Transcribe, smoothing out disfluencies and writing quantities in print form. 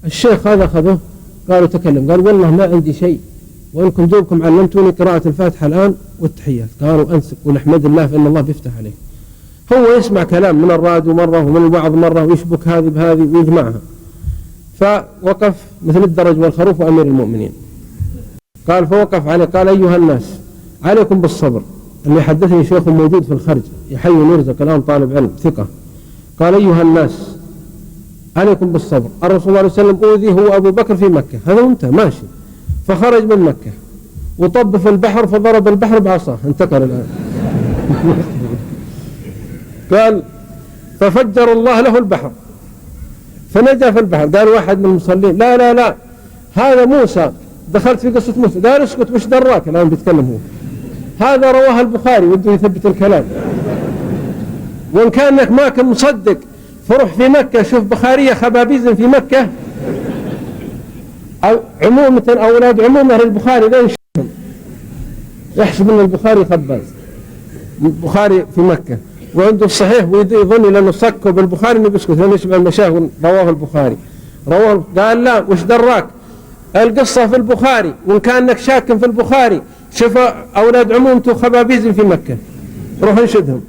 الشيخ هذا أخذه قالوا تكلم، قال والله ما عندي شيء، وإنكم دوبكم علمتوني قراءة الفاتحة الآن والتحيات. قالوا أنسك ونحمد الله فإن الله بيفتح عليه. هو يسمع كلام من الراديو مرة ومن الوعظ مرة ويشبك هذه بهذه ويجمعها، فوقف مثل الدرج والخروف وأمير المؤمنين. قال فوقف عليه قال أيها الناس عليكم بالصبر. اللي حدثني شيخ موجود في الخرج يحيي ويرزق الآن طالب علم ثقة. قال أيها الناس عليكم بالصبر، الرسول صلى الله عليه وسلم أوذي هو أبو بكر في مكة، هذا وانت ماشي، فخرج من مكة وطب في البحر فضرب البحر بعصاه، انتقل الآن. قال ففجر الله له البحر فنجا في البحر. قال واحد من المصلين لا لا لا هذا موسى، دخلت في قصة موسى. قال اسكت وش دراك الآن بيتكلم هو، هذا رواه البخاري وده يثبت الكلام، وإن كانك ما كان مصدق فروح في مكة شوف بخارية خبابيز في مكة أو عمومة أولاد عمومة للبخاري لا يشوفهم، يحسب أن البخاري خباز. البخاري في مكة وعنده الصحيح ويظن لأنه صكوا بالبخاري أنه بيسكت لأنه يشبه المشاهور رواه البخاري رواه. قال لا وش دراك القصة في البخاري، وإن كانك شاك في البخاري شوف أولاد عمومته خبابيز في مكة روح انشدهم.